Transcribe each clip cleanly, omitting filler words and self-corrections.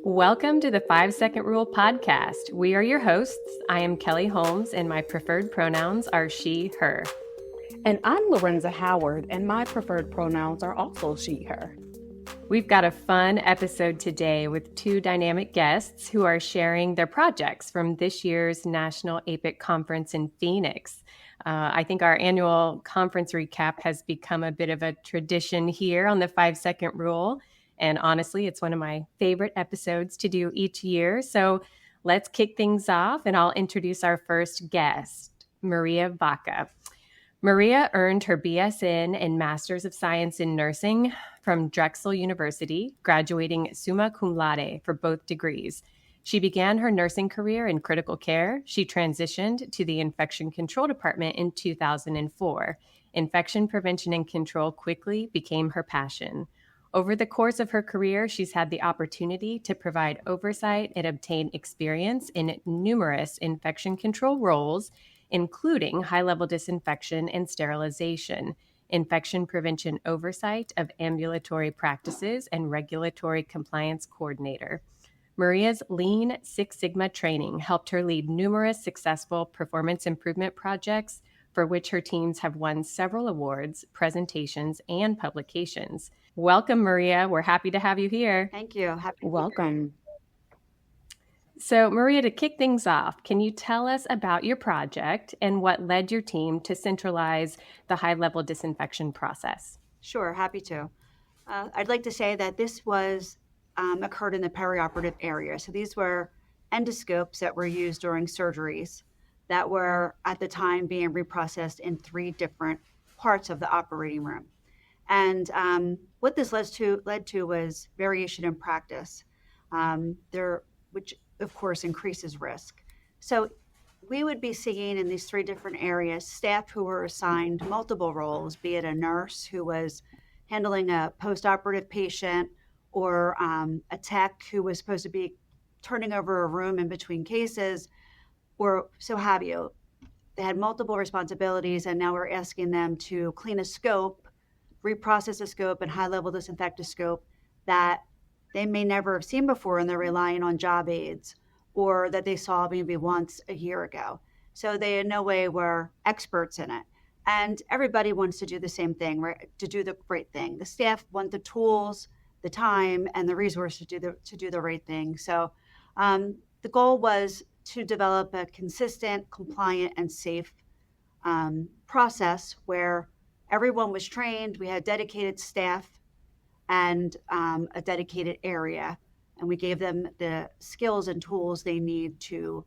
Welcome to the 5-Second Rule podcast. We are your hosts. I am Kelly Holmes, and my preferred pronouns are she, her. And I'm Lerenza Howard, and my preferred pronouns are also she, her. We've got a fun episode today with two dynamic guests who are sharing their projects from this year's National APIC Conference in Phoenix. I think our annual conference recap has become a bit of a tradition here on the 5-Second Rule. And honestly, it's one of my favorite episodes to do each year. So let's kick things off, and I'll introduce our first guest, Maria Vacca. Maria earned her BSN and Master's of Science in Nursing from Drexel University, graduating summa cum laude for both degrees. She began her nursing career in critical care. She transitioned to the infection control department in 2004. Infection prevention and control quickly became her passion. Over the course of her career, she's had the opportunity to provide oversight and obtain experience in numerous infection control roles, including high-level disinfection and sterilization, infection prevention oversight of ambulatory practices, and regulatory compliance coordinator. Maria's Lean Six Sigma training helped her lead numerous successful performance improvement projects for which her teams have won several awards, presentations, and publications. Welcome, Maria. We're happy to have you here. Thank you. Welcome. So, Maria, to kick things off, can you tell us about your project and what led your team to centralize the high-level disinfection process? Sure, happy to. I'd like to say that this was occurred in the perioperative area. So these were endoscopes that were used during surgeries that were at the time being reprocessed in 3 different parts of the operating room. And what this led to was variation in practice, which of course increases risk. So we would be seeing in these 3 different areas staff who were assigned multiple roles, be it a nurse who was handling a post-operative patient or a tech who was supposed to be turning over a room in between cases, or so have you. They had multiple responsibilities, and now we're asking them to clean a scope, reprocess a scope, and high-level disinfect a scope that they may never have seen before, and they're relying on job aids, or that they saw maybe once a year ago. So they in no way were experts in it. And everybody wants to do the same thing, right? To do the right thing. The staff want the tools, the time, and the resources to do the right thing. So the goal was to develop a consistent, compliant, and safe process where everyone was trained. We had dedicated staff and a dedicated area, and we gave them the skills and tools they need to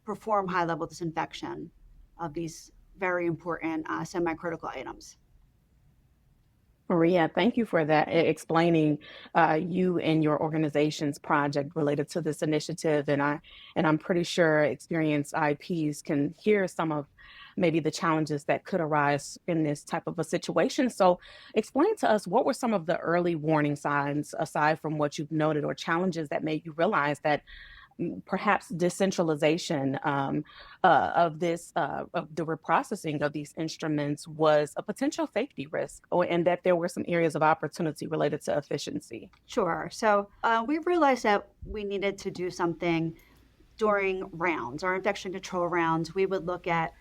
perform high-level disinfection of these very important semi-critical items. Maria, thank you for that, explaining you and your organization's project related to this initiative. And I'm pretty sure experienced IPs can hear some of maybe the challenges that could arise in this type of a situation. So explain to us, what were some of the early warning signs, aside from what you've noted, or challenges that made you realize that perhaps decentralization of the reprocessing of these instruments was a potential safety risk, and that there were some areas of opportunity related to efficiency? Sure. So we realized that we needed to do something during rounds, our infection control rounds. We would look at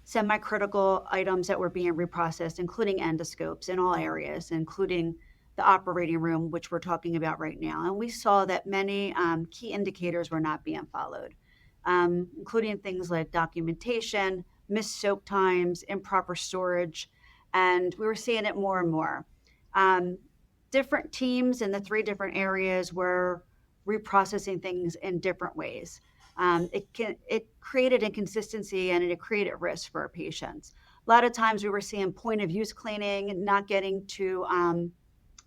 semi-critical items that were being reprocessed, including endoscopes in all areas, including the operating room, which we're talking about right now. And we saw that many key indicators were not being followed, including things like documentation, missed soak times, improper storage, and we were seeing it more and more. Different teams in the 3 different areas were reprocessing things in different ways. It created inconsistency, and it created risk for our patients. A lot of times we were seeing point of use cleaning, not getting to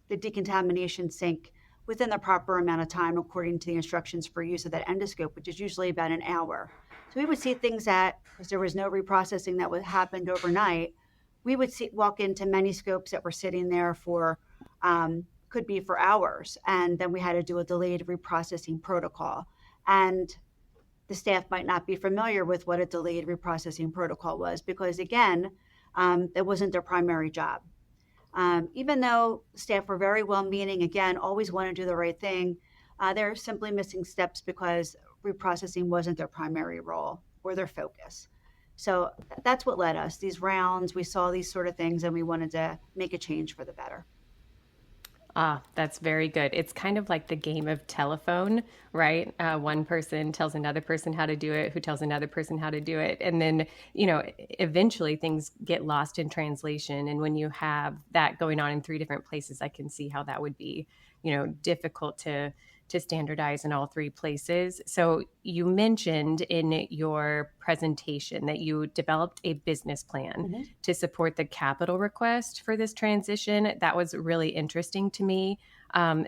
the decontamination sink within the proper amount of time according to the instructions for use of that endoscope, which is usually about an hour. So we would see things that, because there was no reprocessing that happened overnight, we would walk into many scopes that were sitting there for, could be for hours, and then we had to do a delayed reprocessing protocol. And the staff might not be familiar with what a delayed reprocessing protocol was, because again, it wasn't their primary job. Even though staff were very well-meaning, again, always want to do the right thing, They're simply missing steps because reprocessing wasn't their primary role or their focus. So that's what led us. These rounds, we saw these sort of things, and we wanted to make a change for the better. Ah, that's very good. It's kind of like the game of telephone, right? One person tells another person how to do it, who tells another person how to do it. And then, eventually things get lost in translation. And when you have that going on in 3 different places, I can see how that would be, difficult to standardize in all 3 places. So you mentioned in your presentation that you developed a business plan to support the capital request for this transition. That was really interesting to me.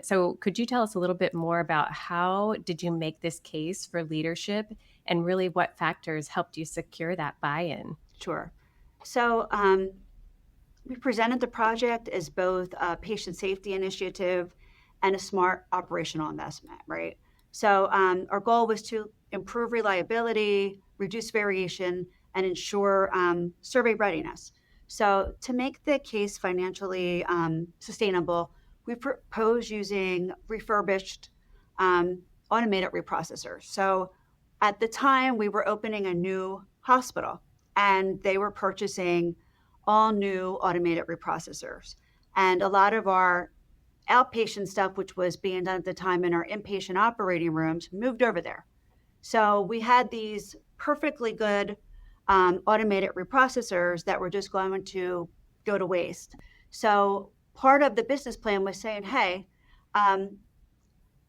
So could you tell us a little bit more about how did you make this case for leadership and really what factors helped you secure that buy-in? Sure. So we presented the project as both a patient safety initiative and a smart operational investment, right? So our goal was to improve reliability, reduce variation, and ensure survey readiness. So to make the case financially sustainable, we propose using refurbished automated reprocessors. So at the time, we were opening a new hospital, and they were purchasing all new automated reprocessors. And a lot of our outpatient stuff, which was being done at the time in our inpatient operating rooms, moved over there. So we had these perfectly good automated reprocessors that were just going to go to waste. So part of the business plan was saying, hey,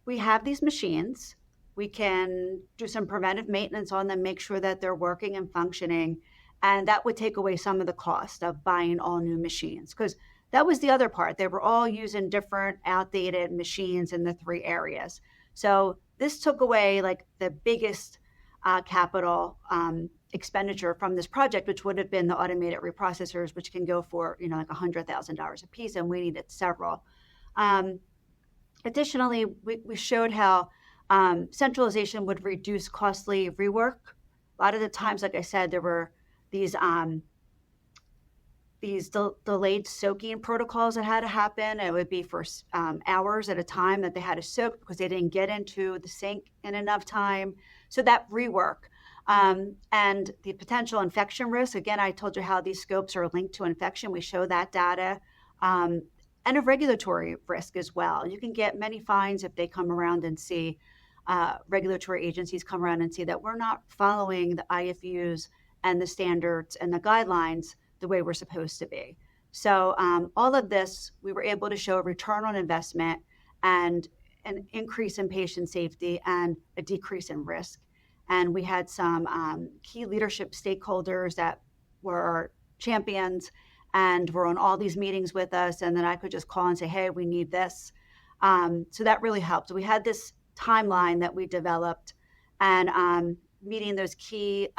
we have these machines. We can do some preventive maintenance on them, make sure that they're working and functioning. And that would take away some of the cost of buying all new machines. Because that was the other part. They were all using different outdated machines in the 3 areas. So this took away like the biggest capital expenditure from this project, which would have been the automated reprocessors, which can go for, like $100,000 a piece, and we needed several. Additionally, we showed how centralization would reduce costly rework. A lot of the times, like I said, there were these delayed soaking protocols that had to happen. It would be for hours at a time that they had to soak because they didn't get into the sink in enough time. So that rework and the potential infection risk. Again, I told you how these scopes are linked to infection. We show that data and a regulatory risk as well. You can get many fines if they come around and see regulatory agencies come around and see that we're not following the IFUs and the standards and the guidelines the way we're supposed to be. So all of this, we were able to show a return on investment and an increase in patient safety and a decrease in risk. And we had some key leadership stakeholders that were champions and were on all these meetings with us. And then I could just call and say, hey, we need this. So that really helped. We had this timeline that we developed and meeting those key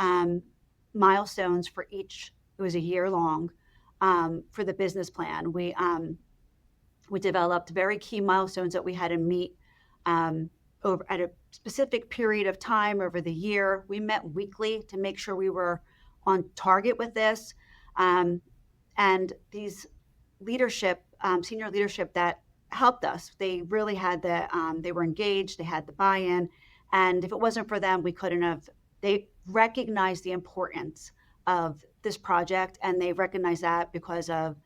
milestones for each. It was a year long for the business plan. We developed very key milestones that we had to meet over at a specific period of time over the year. We met weekly to make sure we were on target with this. And these leadership, senior leadership that helped us, they really had they were engaged, they had the buy-in. And if it wasn't for them, we couldn't have, they recognized the importance of this project, and they recognized that because of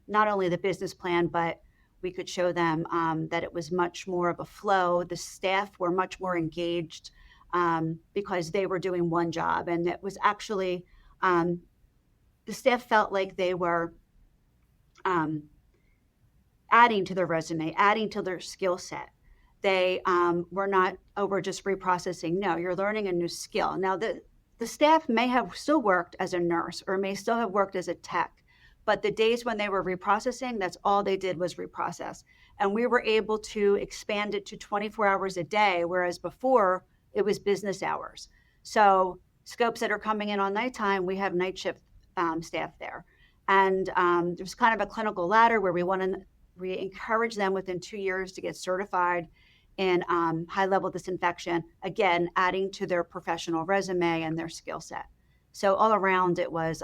not only the business plan, but we could show them that it was much more of a flow. The staff were much more engaged because they were doing one job, and it was actually the staff felt like they were adding to their resume, adding to their skill set. They were not over just reprocessing. No, you're learning a new skill. Now, the staff may have still worked as a nurse or may still have worked as a tech, but the days when they were reprocessing, that's all they did was reprocess. And we were able to expand it to 24 hours a day, whereas before it was business hours. So scopes that are coming in on nighttime, we have night shift staff there. And there's kind of a clinical ladder where we encourage them within 2 years to get certified in high-level disinfection, again, adding to their professional resume and their skill set. So all around, it was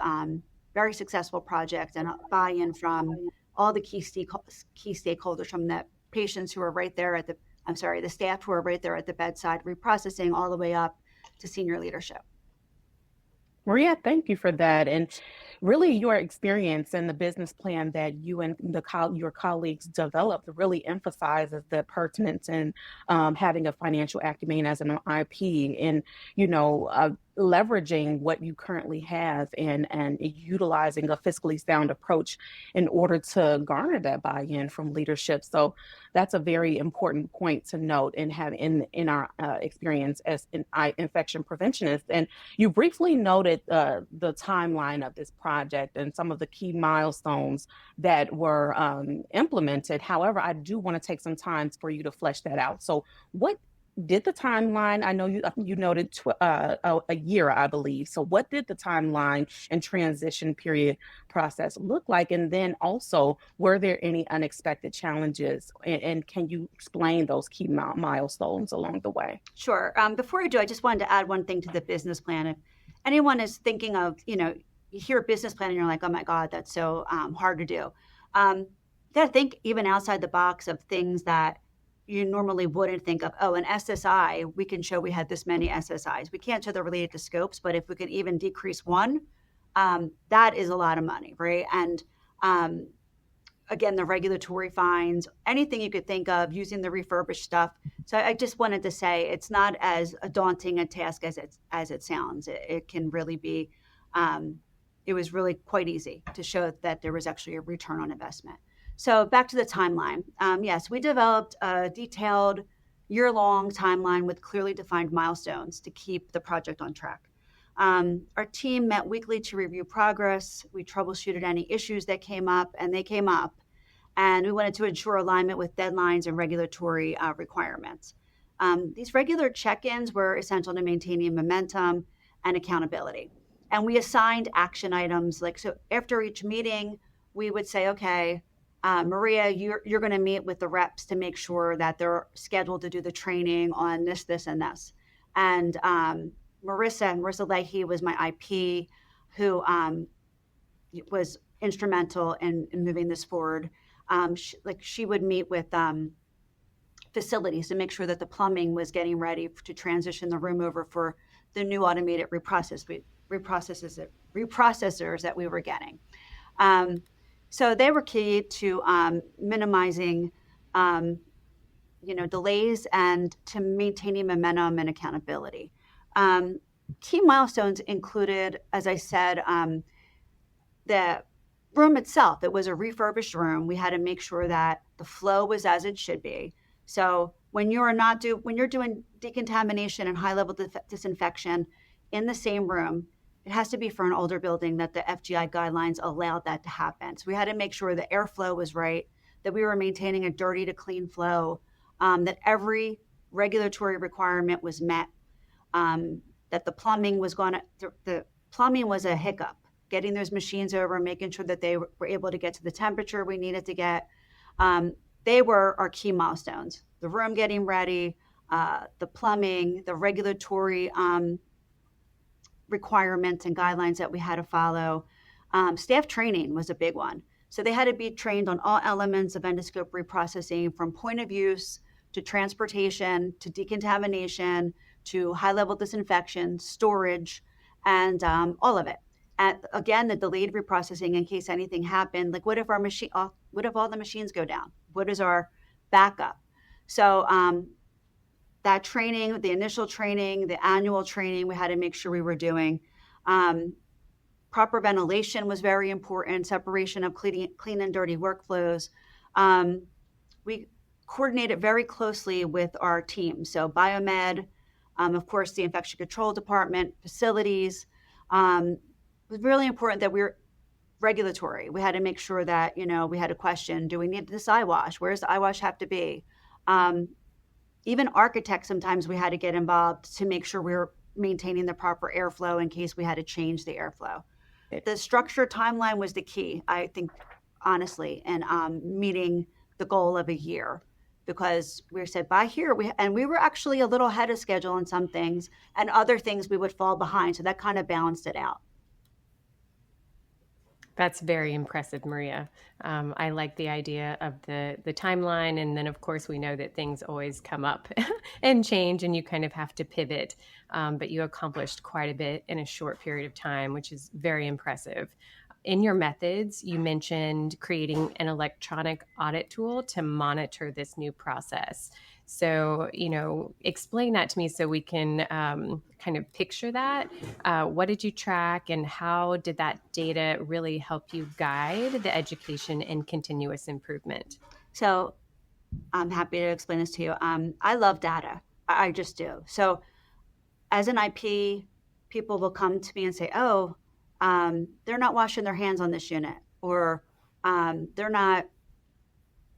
very successful project and a buy-in from all the key stakeholders, from the patients who are right there at the staff who are right there at the bedside reprocessing all the way up to senior leadership. Maria, thank you for that. And really your experience and the business plan that you and your colleagues developed really emphasizes the pertinence in having a financial acumen as an IP and, leveraging what you currently have and utilizing a fiscally sound approach in order to garner that buy-in from leadership. So that's a very important point to note and have in our experience as an infection preventionist. And you briefly noted the timeline of this project and some of the key milestones that were implemented. However, I do want to take some time for you to flesh that out. So what did the timeline, I know you noted a year, I believe. So what did the timeline and transition period process look like? And then also, were there any unexpected challenges? And can you explain those key milestones along the way? Sure. Before I do, I just wanted to add one thing to the business plan. If anyone is thinking of, you hear a business plan and you're like, oh my God, that's so hard to do. You got to think even outside the box of things that you normally wouldn't think of. Oh, an SSI, we can show we had this many SSIs. We can't show they're related to scopes, but if we can even decrease one, that is a lot of money, right? And again, the regulatory fines, anything you could think of using the refurbished stuff. So I just wanted to say it's not as a daunting a task as it sounds. It can really be, it was really quite easy to show that there was actually a return on investment. So back to the timeline. Yes, we developed a detailed year-long timeline with clearly defined milestones to keep the project on track. Our team met weekly to review progress. We troubleshooted any issues that came up, and they came up. And we wanted to ensure alignment with deadlines and regulatory requirements. These regular check-ins were essential to maintaining momentum and accountability. And we assigned action items. So after each meeting, we would say, okay, Maria, you're going to meet with the reps to make sure that they're scheduled to do the training on this, and this. And Marissa Leahy was my IP, who was instrumental in moving this forward. She would meet with facilities to make sure that the plumbing was getting ready to transition the room over for the new automated reprocessors that we were getting. So they were key to minimizing, delays and to maintaining momentum and accountability. Key milestones included, as I said, the room itself. It was a refurbished room. We had to make sure that the flow was as it should be. So when you're doing decontamination and high-level disinfection in the same room, it has to be for an older building that the FGI guidelines allowed that to happen. So we had to make sure the airflow was right, that we were maintaining a dirty to clean flow, that every regulatory requirement was met, that the plumbing was a hiccup, getting those machines over, making sure that they were able to get to the temperature we needed to get. They were our key milestones. The room getting ready, the plumbing, the regulatory requirements and guidelines that we had to follow. Staff training was a big one. So they had to be trained on all elements of endoscope reprocessing, from point of use to transportation to decontamination to high-level disinfection, storage, and all of it. And again, the delayed reprocessing in case anything happened. Like, what if all the machines go down? What is our backup? So that training, the initial training, the annual training, we had to make sure we were doing. Proper ventilation was very important, separation of clean and dirty workflows. We coordinated very closely with our team. So biomed, of course, the infection control department, facilities. It was really important that we were regulatory. We had to make sure that, we had a question, do we need this eye wash? Where does the eye wash have to be? Even architects, sometimes we had to get involved to make sure we were maintaining the proper airflow in case we had to change the airflow. The structure timeline was the key, I think, honestly, in meeting the goal of a year, because we said by here, we were actually a little ahead of schedule on some things, and other things we would fall behind. So that kind of balanced it out. That's very impressive, Maria. I like the idea of the timeline. And then, of course, we know that things always come up and change, and you kind of have to pivot. But you accomplished quite a bit in a short period of time, which is very impressive. In your methods, you mentioned creating an electronic audit tool to monitor this new process. So, explain that to me so we can kind of picture that. What did you track, and how did that data really help you guide the education and continuous improvement? So I'm happy to explain this to you. I love data. I just do. So as an IP, people will come to me and say, oh, they're not washing their hands on this unit, or they're not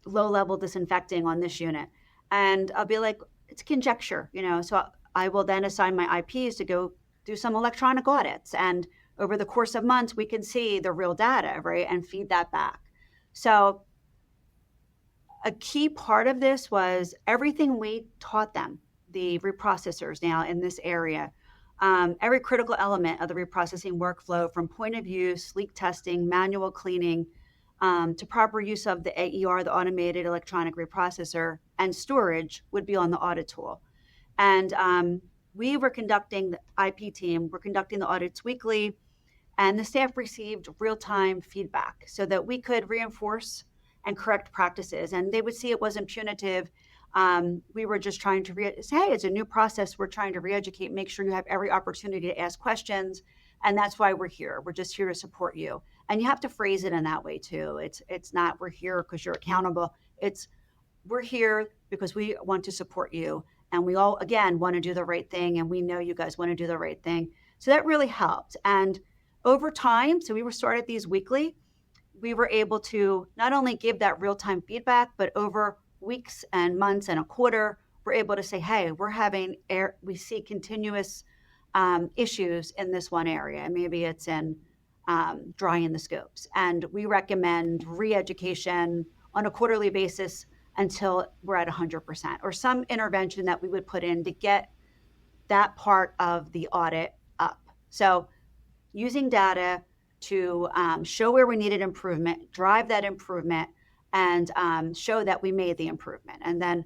low-level disinfecting on this unit. And I'll be like, it's conjecture, So I will then assign my IPs to go do some electronic audits. And over the course of months, we can see the real data, right? And feed that back. So a key part of this was everything we taught them, the reprocessors now in this area, every critical element of the reprocessing workflow, from point of use, leak testing, manual cleaning, to proper use of the AER, the automated electronic reprocessor, and storage would be on the audit tool. And we were conducting, the IP team, we're conducting the audits weekly, and the staff received real-time feedback so that we could reinforce and correct practices. And they would see it wasn't punitive. We were just trying to say, hey, it's a new process. We're trying to re-educate, make sure you have every opportunity to ask questions. And that's why we're here. We're just here to support you. And you have to phrase it in that way too. It's not we're here because you're accountable. It's we're here because we want to support you. And we all, again, want to do the right thing. And we know you guys want to do the right thing. So that really helped. And over time, so we were started these weekly, we were able to not only give that real-time feedback, but over weeks and months and a quarter, we're able to say, hey, we see continuous issues in this one area. Maybe it's in drying the scopes. And we recommend re-education on a quarterly basis until we're at 100%, or some intervention that we would put in to get that part of the audit up. So using data to show where we needed improvement, drive that improvement, and show that we made the improvement. And then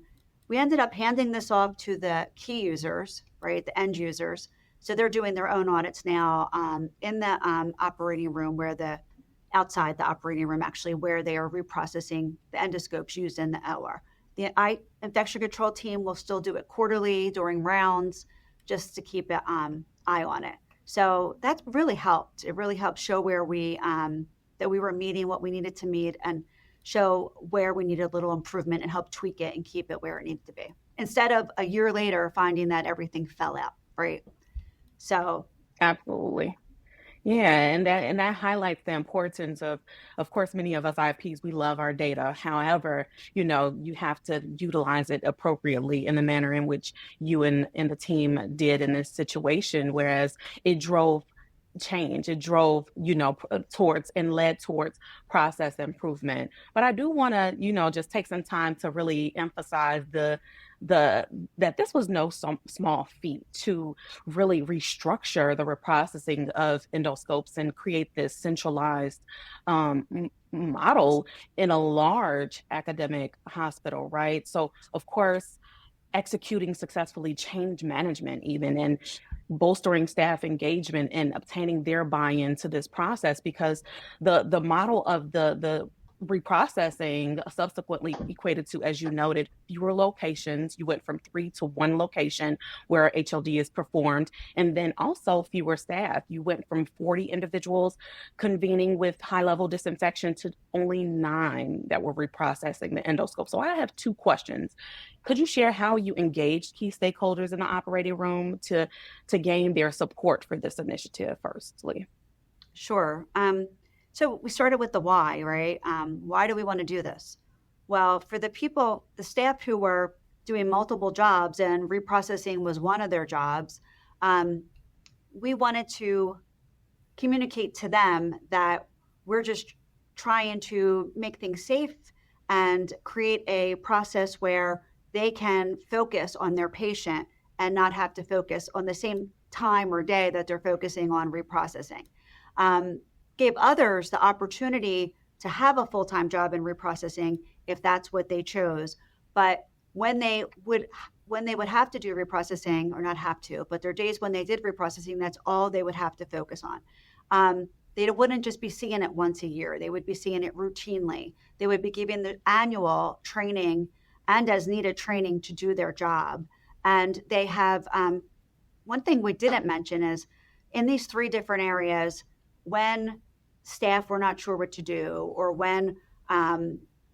we ended up handing this off to the key users, right, the end users. So they're doing their own audits now in the operating room, outside the operating room, actually, where they are reprocessing the endoscopes used in the OR. The infection control team will still do it quarterly during rounds, just to keep an eye on it. So that really helped. It really helped show where that we were meeting what we needed to meet, and show where we needed a little improvement, and help tweak it and keep it where it needed to be, instead of a year later finding that everything fell out, right? So absolutely. Yeah, and that highlights the importance of course, many of us IPs, we love our data. However, you have to utilize it appropriately in the manner in which you and the team did in this situation, whereas it drove change. It drove, towards and led towards process improvement. But I do want to, just take some time to really emphasize that this was no small feat to really restructure the reprocessing of endoscopes and create this centralized model in a large academic hospital, right? So, of course, executing successfully change management even, and bolstering staff engagement and obtaining their buy-in to this process, because the model of the reprocessing subsequently equated to, as you noted, fewer locations. You went from 3 to 1 location where HLD is performed, and then also fewer staff. You went from 40 individuals convening with high-level disinfection to only 9 that were reprocessing the endoscope. So I have 2 questions. Could you share how you engaged key stakeholders in the operating room to gain their support for this initiative, firstly? Sure. So we started with the why, right? Why do we want to do this? Well, for the staff who were doing multiple jobs, and reprocessing was one of their jobs, we wanted to communicate to them that we're just trying to make things safe and create a process where they can focus on their patient and not have to focus on the same time or day that they're focusing on reprocessing. gave others the opportunity to have a full-time job in reprocessing if that's what they chose. But when they would have to do reprocessing, or not have to, but there are days when they did reprocessing, that's all they would have to focus on. They wouldn't just be seeing it once a year. They would be seeing it routinely. They would be given the annual training and as needed training to do their job. And they have, one thing we didn't mention is in these 3 different areas, when staff were not sure what to do, or when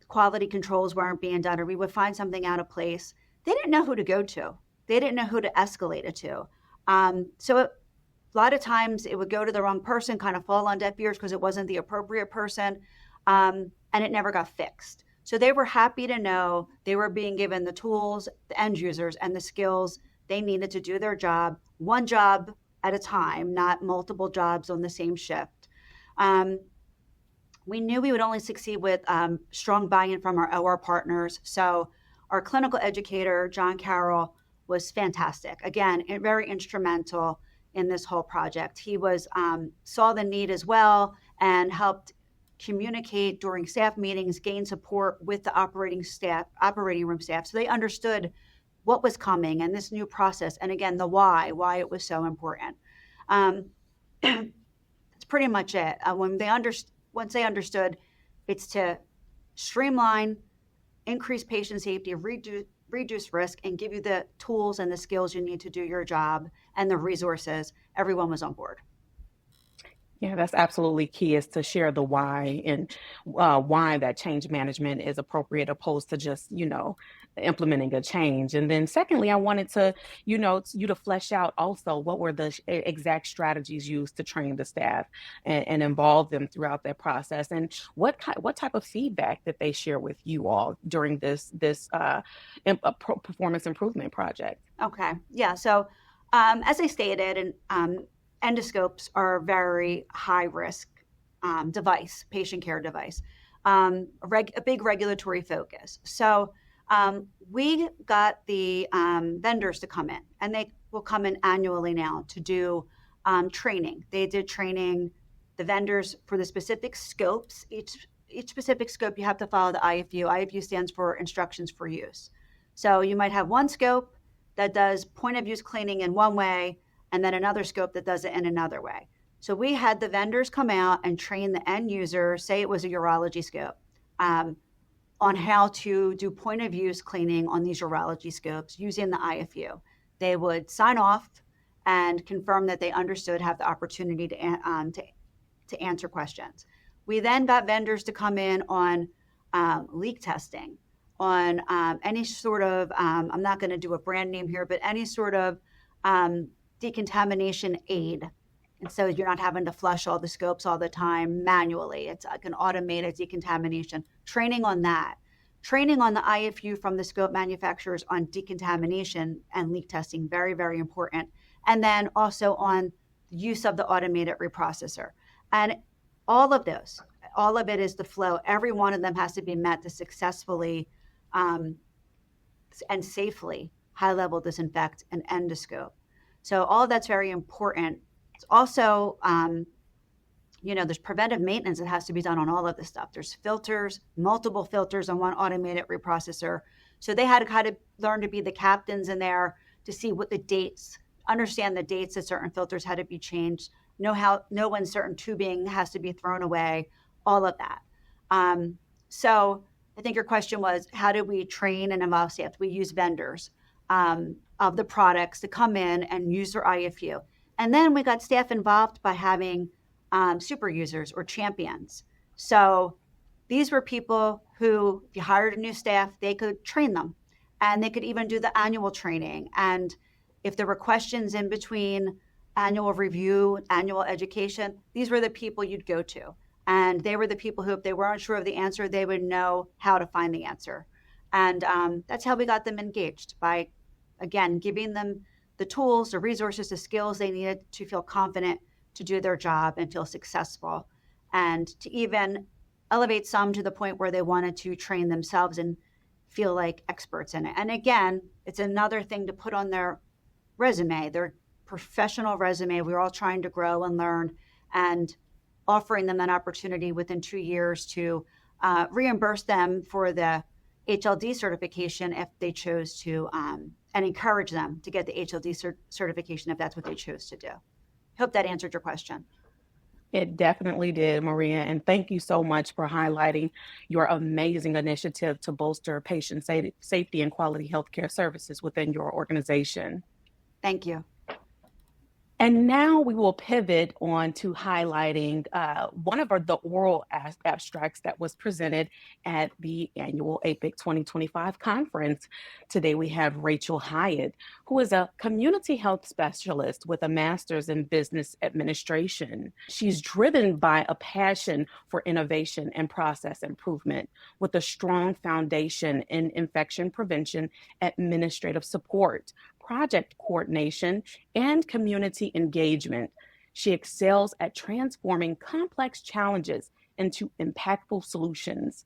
quality controls weren't being done, or we would find something out of place, they didn't know who to go to. They didn't know who to escalate it to. A lot of times it would go to the wrong person, kind of fall on deaf ears because it wasn't the appropriate person, and it never got fixed. So they were happy to know they were being given the tools, the end users, and the skills they needed to do their job, one job at a time, not multiple jobs on the same shift. We knew we would only succeed with strong buy-in from our OR partners. So our clinical educator, John Carroll, was fantastic. Again, very instrumental in this whole project. He was saw the need as well and helped communicate during staff meetings, gain support with the operating room staff. So they understood what was coming and this new process. And again, the why it was so important. That's pretty much it. Once they understood, it's to streamline, increase patient safety, reduce risk, and give you the tools and the skills you need to do your job and the resources. Everyone was on board. Yeah, that's absolutely key, is to share the why, and why that change management is appropriate, opposed to just, implementing a change. And then secondly, I wanted to, you to flesh out also what were the exact strategies used to train the staff and involve them throughout that process, and what type of feedback did they share with you all during this performance improvement project? Okay, yeah. So as I stated, and endoscopes are a very high risk device, patient care device, a big regulatory focus. So we got the vendors to come in, and they will come in annually now to do training. They did training, the vendors, for the specific scopes. Each specific scope, you have to follow the IFU. IFU stands for instructions for use. So you might have one scope that does point of use cleaning in one way, and then another scope that does it in another way. So we had the vendors come out and train the end user, say it was a urology scope, on how to do point of use cleaning on these urology scopes using the IFU. They would sign off and confirm that they understood, have the opportunity to answer questions. We then got vendors to come in on leak testing, on any sort of, I'm not going to do a brand name here, but any sort of decontamination aid. And so you're not having to flush all the scopes all the time manually. It's like an automated decontamination. Training on that. Training on the IFU from the scope manufacturers on decontamination and leak testing, very, very important. And then also on the use of the automated reprocessor. And all of it is the flow. Every one of them has to be met to successfully and safely high-level disinfect an endoscope. So all of that's very important. It's also, there's preventive maintenance that has to be done on all of this stuff. There's filters, multiple filters on one automated reprocessor. So they had to kind of learn to be the captains in there to see what the dates, understand the dates that certain filters had to be changed, know when certain tubing has to be thrown away, all of that. So I think your question was, how do we train and involve staff? We use vendors of the products to come in and use their IFU. And then we got staff involved by having super users or champions. So these were people who, if you hired a new staff, they could train them, and they could even do the annual training. And if there were questions in between annual review, annual education, these were the people you'd go to. And they were the people who, if they weren't sure of the answer, they would know how to find the answer. And that's how we got them engaged, by, again, giving them the tools, the resources, the skills they needed to feel confident to do their job and feel successful, and to even elevate some to the point where they wanted to train themselves and feel like experts in it. And again, it's another thing to put on their resume, their professional resume. We're all trying to grow and learn, and offering them that opportunity within 2 years to reimburse them for the HLD certification if they chose to, and encourage them to get the HLD certification if that's what they chose to do. Hope that answered your question. It definitely did, Maria. And thank you so much for highlighting your amazing initiative to bolster patient safety and quality healthcare services within your organization. Thank you. And now we will pivot on to highlighting one of the oral abstracts that was presented at the annual APIC 2025 conference. Today we have Rachel Hyatt, who is a community health specialist with a master's in business administration. She's driven by a passion for innovation and process improvement with a strong foundation in infection prevention, administrative support, project coordination, and community engagement. She excels at transforming complex challenges into impactful solutions.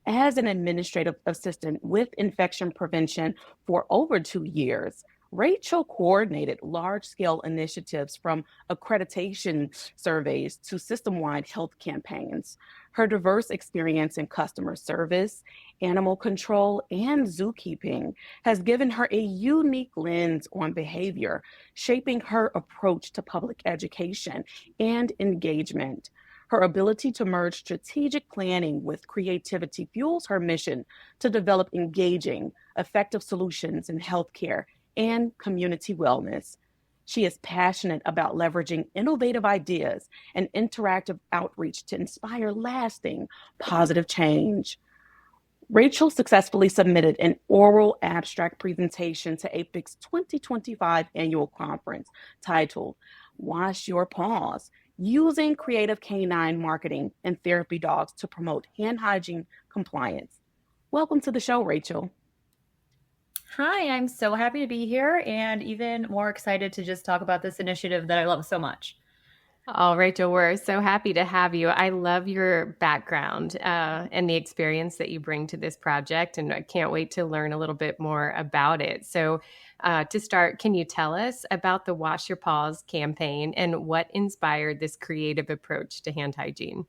As an administrative assistant with infection prevention for over 2 years, Rachel coordinated large-scale initiatives from accreditation surveys to system-wide health campaigns. Her diverse experience in customer service, animal control, and zookeeping has given her a unique lens on behavior, shaping her approach to public education and engagement. Her ability to merge strategic planning with creativity fuels her mission to develop engaging, effective solutions in healthcare and community wellness. She is passionate about leveraging innovative ideas and interactive outreach to inspire lasting, positive change. Rachel successfully submitted an oral abstract presentation to APIC's 2025 annual conference titled Wash Your Paws, Using Creative Canine Marketing and Therapy Dogs to Promote Hand Hygiene Compliance. Welcome to the show, Rachel. Hi, I'm so happy to be here and even more excited to just talk about this initiative that I love so much. Oh, Rachel, we're so happy to have you. I love your background and the experience that you bring to this project, and I can't wait to learn a little bit more about it. So to start, can you tell us about the Wash Your Paws campaign and what inspired this creative approach to hand hygiene?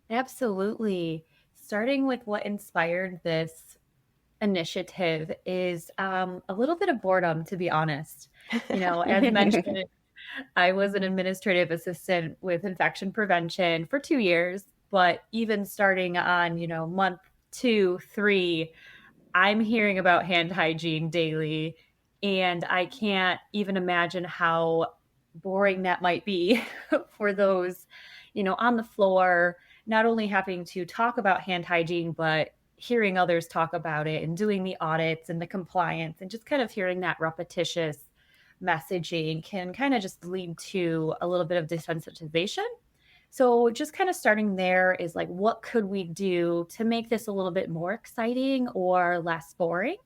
Absolutely. Starting with what inspired this initiative is a little bit of boredom, to be honest. As mentioned, I was an administrative assistant with infection prevention for 2 years, but even starting on, month 2, 3, I'm hearing about hand hygiene daily, and I can't even imagine how boring that might be for those, on the floor, not only having to talk about hand hygiene, but hearing others talk about it and doing the audits and the compliance and just kind of hearing that repetitious messaging can kind of just lead to a little bit of desensitization. So just kind of starting there is like, what could we do to make this a little bit more exciting or less boring?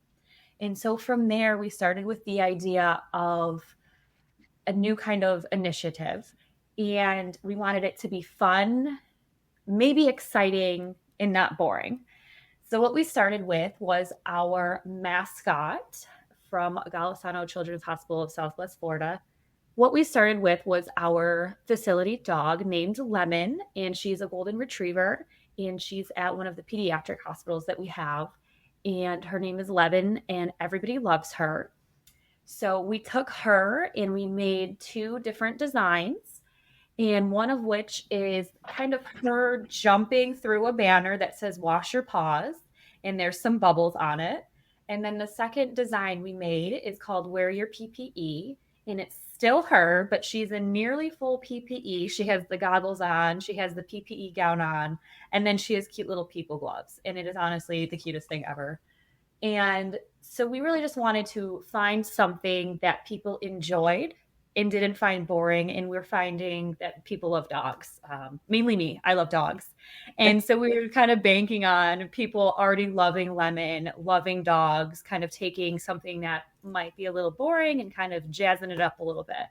And so from there, we started with the idea of a new kind of initiative, and we wanted it to be fun, maybe exciting, and not boring. So what we started with was our mascot from Golisano Children's Hospital of Southwest Florida. What we started with was our facility dog named Lemon, and she's a golden retriever, and she's at one of the pediatric hospitals that we have, and her name is Lemon, and everybody loves her. So we took her and we made 2 different designs, and one of which is kind of her jumping through a banner that says Wash Your Paws, and there's some bubbles on it. And then the second design we made is called Wear Your PPE, and it's still her, but she's in nearly full PPE. She has the goggles on, she has the PPE gown on, and then she has cute little people gloves, and it is honestly the cutest thing ever. And so we really just wanted to find something that people enjoyed and didn't find boring. And we're finding that people love dogs, mainly me. I love dogs. And so we were kind of banking on people already loving Lemon, loving dogs, kind of taking something that might be a little boring and kind of jazzing it up a little bit.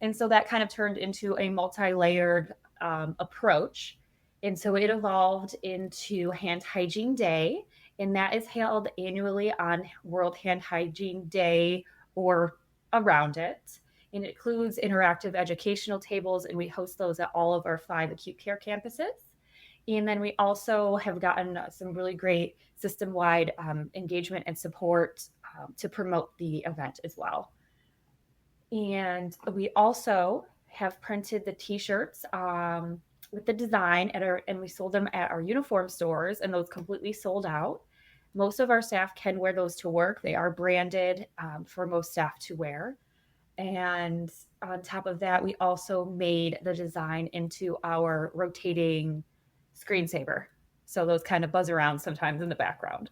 And so that kind of turned into a multi-layered approach. And so it evolved into Hand Hygiene Day, and that is held annually on World Hand Hygiene Day or around it. and it includes interactive educational tables, and we host those at all of our 5 acute care campuses. And then we also have gotten some really great system-wide engagement and support to promote the event as well. And we also have printed the t-shirts with the design and we sold them at our uniform stores, and those completely sold out. Most of our staff can wear those to work. They are branded for most staff to wear. And on top of that, we also made the design into our rotating screensaver. So those kind of buzz around sometimes in the background.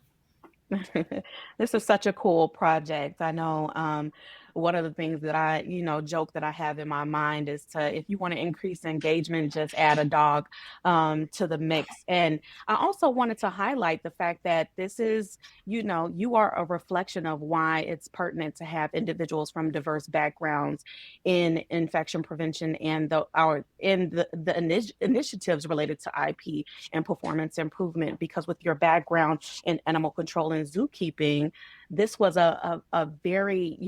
This is such a cool project. I know one of the things that I, joke that I have in my mind is if you want to increase engagement, just add a dog to the mix. And I also wanted to highlight the fact that this is, you are a reflection of why it's pertinent to have individuals from diverse backgrounds in infection prevention and the initiatives related to IP and performance improvement. Because with your background in animal control and zookeeping, this was a very,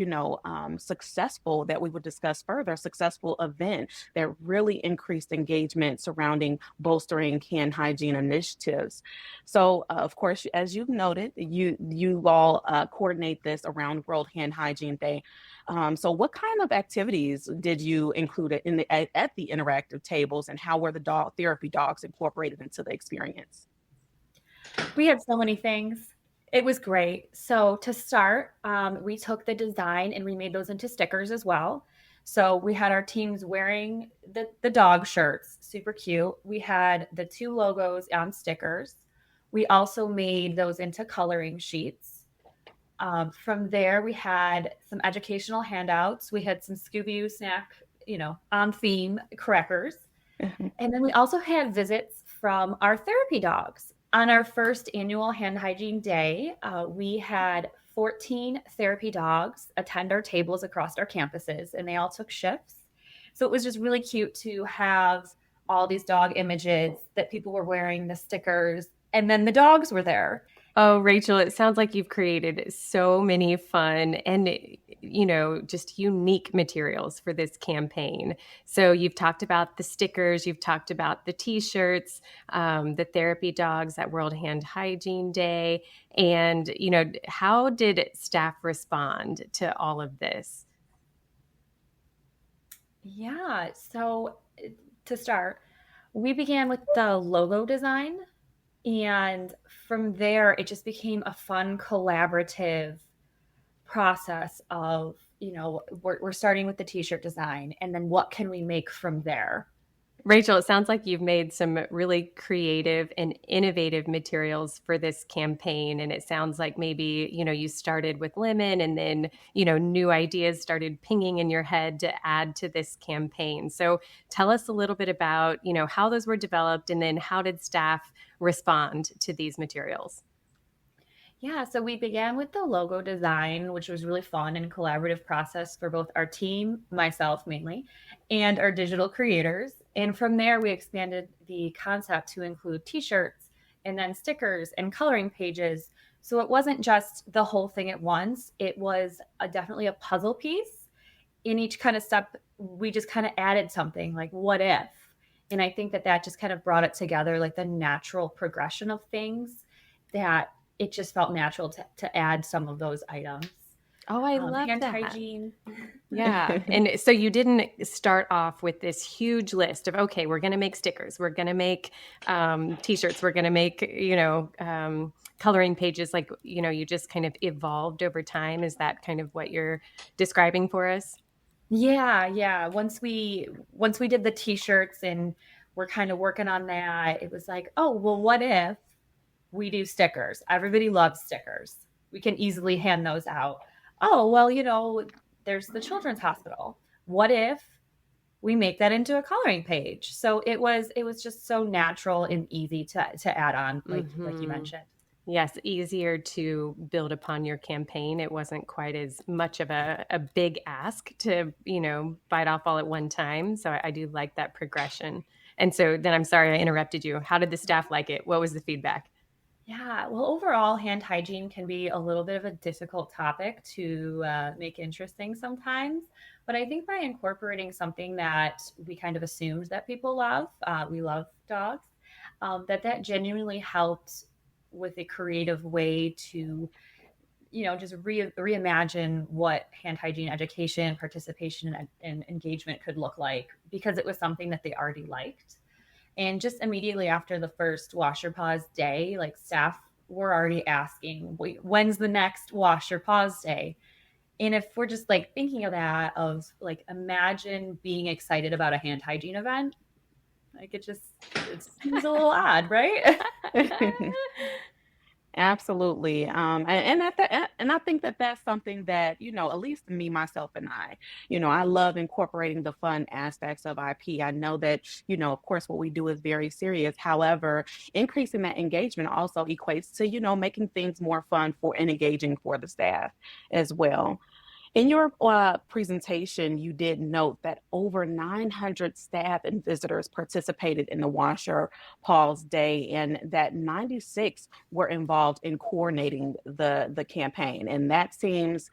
successful, that we would discuss further, successful event that really increased engagement surrounding bolstering hand hygiene initiatives. So, of course, as you've noted, you all coordinate this around World Hand Hygiene Day. So what kind of activities did you include at the interactive tables, and how were the therapy dogs incorporated into the experience? We had so many things. It was great. So to start, we took the design and we made those into stickers as well. So we had our teams wearing the dog shirts, super cute. We had the 2 logos on stickers. We also made those into coloring sheets. From there, we had some educational handouts. We had some Scooby-Doo snack, on theme crackers. And then we also had visits from our therapy dogs. On our first annual Hand Hygiene Day, we had 14 therapy dogs attend our tables across our campuses, and they all took shifts. So it was just really cute to have all these dog images that people were wearing, the stickers, and then the dogs were there. Oh, Rachel, it sounds like you've created so many fun and, just unique materials for this campaign. So you've talked about the stickers, you've talked about the t-shirts, the therapy dogs at World Hand Hygiene Day. And, how did staff respond to all of this? Yeah. So to start, we began with the logo design. And from there, it just became a fun collaborative process of, we're starting with the t-shirt design, and then what can we make from there? Rachel, it sounds like you've made some really creative and innovative materials for this campaign. And it sounds like maybe, you started with lemon and then, new ideas started pinging in your head to add to this campaign. So tell us a little bit about, how those were developed, and then how did staff respond to these materials? Yeah, so we began with the logo design, which was really fun and collaborative process for both our team, myself mainly, and our digital creators. And from there, we expanded the concept to include t-shirts and then stickers and coloring pages. So it wasn't just the whole thing at once. It was definitely a puzzle piece. In each kind of step, we just kind of added something like, what if? And I think that just kind of brought it together, like the natural progression of things, that it just felt natural to add some of those items. Oh, I love hand that. hygiene. Yeah. And so you didn't start off with this huge list of, okay, we're going to make stickers, we're going to make t-shirts, we're going to make, coloring pages. Like, you just kind of evolved over time. Is that kind of what you're describing for us? Yeah. Once we did the t-shirts and we're kind of working on that, it was like, oh, well, what if we do stickers? Everybody loves stickers. We can easily hand those out. Oh, well, there's the Children's Hospital. What if we make that into a coloring page? So it was just so natural and easy to add on, like you mentioned. Yes, easier to build upon your campaign. It wasn't quite as much of a big ask to, bite off all at one time. So I do like that progression. And so then, I'm sorry I interrupted you. How did the staff like it? What was the feedback? Yeah, well, overall, hand hygiene can be a little bit of a difficult topic to make interesting sometimes. But I think by incorporating something that we kind of assumed that people love, we love dogs, that genuinely helped with a creative way to, just reimagine what hand hygiene education, participation, and engagement could look like, because it was something that they already liked. And just immediately after the first wash or pause day, like staff were already asking, wait, when's the next wash or pause day? And if we're just like thinking of that, of like, imagine being excited about a hand hygiene event, like it seems a little odd, right? Absolutely. And I think that that's something that, at least me, myself, and I love incorporating the fun aspects of IP. I know that, of course, what we do is very serious. However, increasing that engagement also equates to, making things more fun for and engaging for the staff as well. In your presentation, you did note that over 900 staff and visitors participated in the Washer Pause Day, and that 96 were involved in coordinating the campaign. And that seems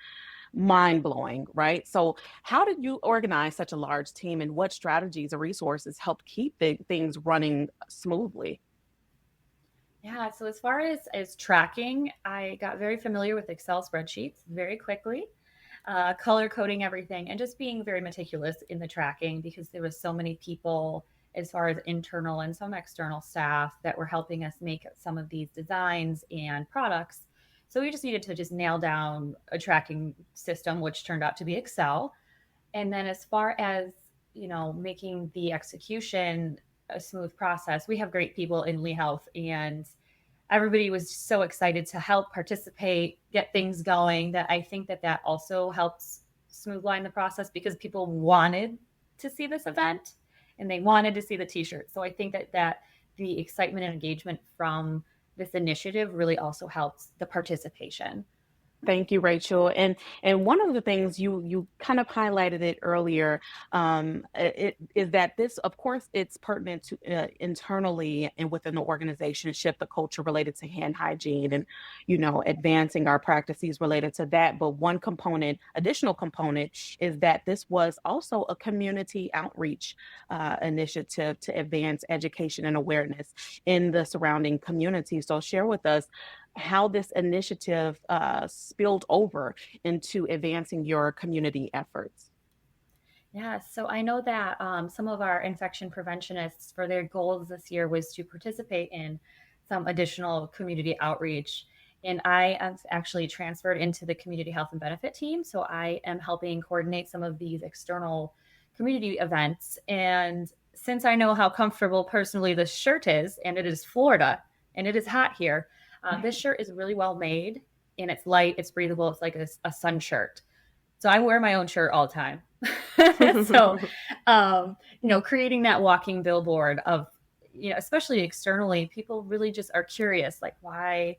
mind-blowing, right? So how did you organize such a large team, and what strategies or resources helped keep things running smoothly? Yeah, so as far as tracking, I got very familiar with Excel spreadsheets very quickly, color coding everything, and just being very meticulous in the tracking, because there was so many people as far as internal and some external staff that were helping us make some of these designs and products. So we just needed to just nail down a tracking system, which turned out to be Excel. And then as far as, making the execution a smooth process, we have great people in Lee Health, and everybody was so excited to help participate, get things going, that I think that also helps smoothline the process, because people wanted to see this event and they wanted to see the t-shirt. So I think that the excitement and engagement from this initiative really also helps the participation. Thank you, Rachel. And one of the things you kind of highlighted it earlier, it is that this, of course, it's pertinent to internally and within the organization, shift the culture related to hand hygiene, and advancing our practices related to that. But one additional component, is that this was also a community outreach initiative to advance education and awareness in the surrounding community. So share with us how this initiative spilled over into advancing your community efforts. Yeah, so I know that some of our infection preventionists, for their goals this year, was to participate in some additional community outreach. And I am actually transferred into the community health and benefit team. So I am helping coordinate some of these external community events. And since I know how comfortable personally this shirt is, and it is Florida and it is hot here, this shirt is really well made, and it's light, it's breathable, it's like a sun shirt. So I wear my own shirt all the time. So, creating that walking billboard of, especially externally, people really just are curious, like, why,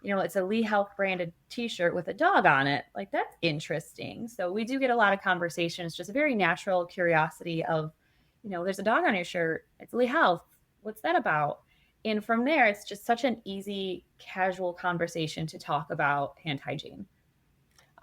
it's a Lee Health branded t-shirt with a dog on it. Like, that's interesting. So we do get a lot of conversations, just a very natural curiosity of, there's a dog on your shirt. It's Lee Health. What's that about? And from there, it's just such an easy, casual conversation to talk about hand hygiene.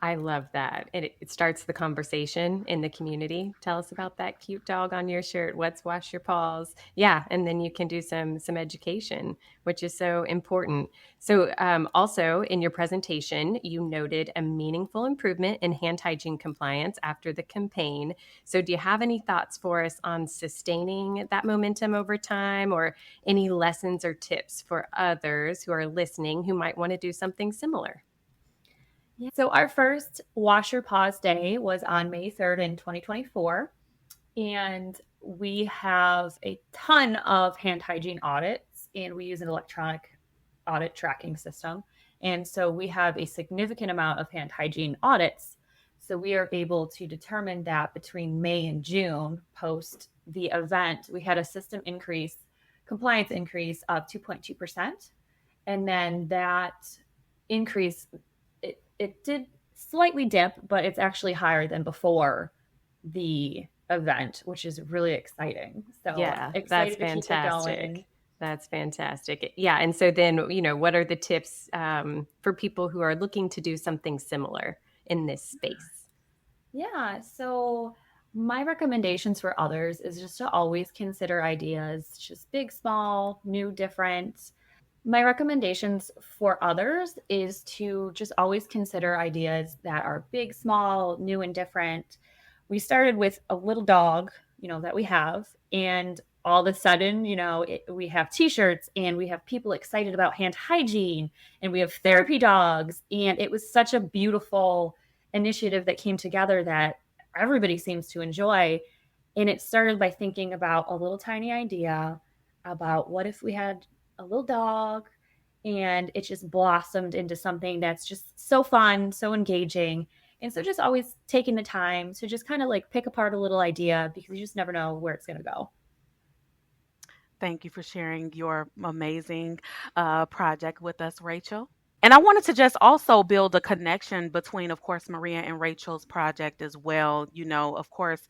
I love that. It starts the conversation in the community. Tell us about that cute dog on your shirt. Let's wash your paws. Yeah, and then you can do some education, which is so important. So also in your presentation, you noted a meaningful improvement in hand hygiene compliance after the campaign. So do you have any thoughts for us on sustaining that momentum over time, or any lessons or tips for others who are listening who might want to do something similar? Yeah. So our first Washer Pause Day was on May 3rd in 2024. And we have a ton of hand hygiene audits, and we use an electronic audit tracking system. And so we have a significant amount of hand hygiene audits. So we are able to determine that between May and June, post the event, we had a system compliance increase of 2.2%. And then that increase, it did slightly dip, but it's actually higher than before the event, which is really exciting. So yeah, excited that's fantastic. To keep it going. That's fantastic. Yeah. And so then, what are the tips for people who are looking to do something similar in this space? Yeah. So my recommendations for others is just to always consider ideas, just big, small, new, different. My recommendations for others is to just always consider ideas that are big, small, new, and different. We started with a little dog, that we have, and all of a sudden, we have t-shirts and we have people excited about hand hygiene and we have therapy dogs. And it was such a beautiful initiative that came together that everybody seems to enjoy. And it started by thinking about a little tiny idea about what if we had a little dog, and it just blossomed into something that's just so fun, so engaging. And so just always taking the time to just kind of like pick apart a little idea, because you just never know where it's going to go. Thank you for sharing your amazing project with us, Rachel. And I wanted to just also build a connection between, of course, Maria and Rachel's project as well. Of course,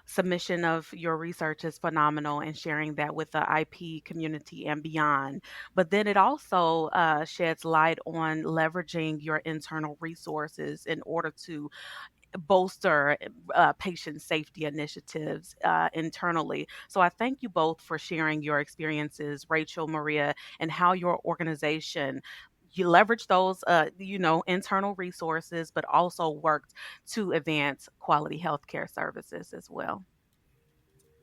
submission of your research is phenomenal, and sharing that with the IP community and beyond. But then it also sheds light on leveraging your internal resources in order to bolster patient safety initiatives internally. So I thank you both for sharing your experiences, Rachel, Maria, and how your organization you leverage those, internal resources, but also worked to advance quality healthcare services as well.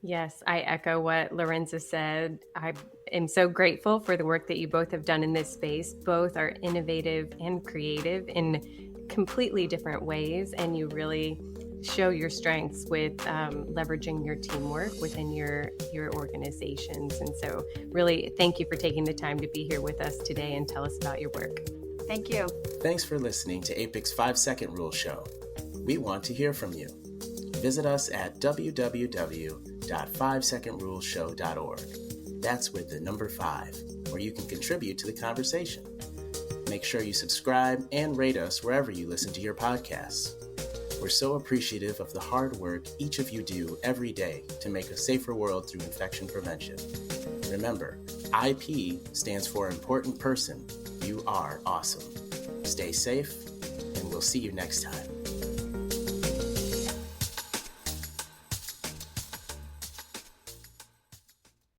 Yes, I echo what Lerenza said. I am so grateful for the work that you both have done in this space. Both are innovative and creative in completely different ways, and you really show your strengths with leveraging your teamwork within your organizations. And so really thank you for taking the time to be here with us today and tell us about your work. Thank you. Thanks for listening to APIC's 5-Second Rule Show. We want to hear from you. Visit us at www.5secondruleshow.org. That's with the number 5, where you can contribute to the conversation. Make sure you subscribe and rate us wherever you listen to your podcasts. We're so appreciative of the hard work each of you do every day to make a safer world through infection prevention. Remember, IP stands for Important Person. You are awesome. Stay safe, and we'll see you next time.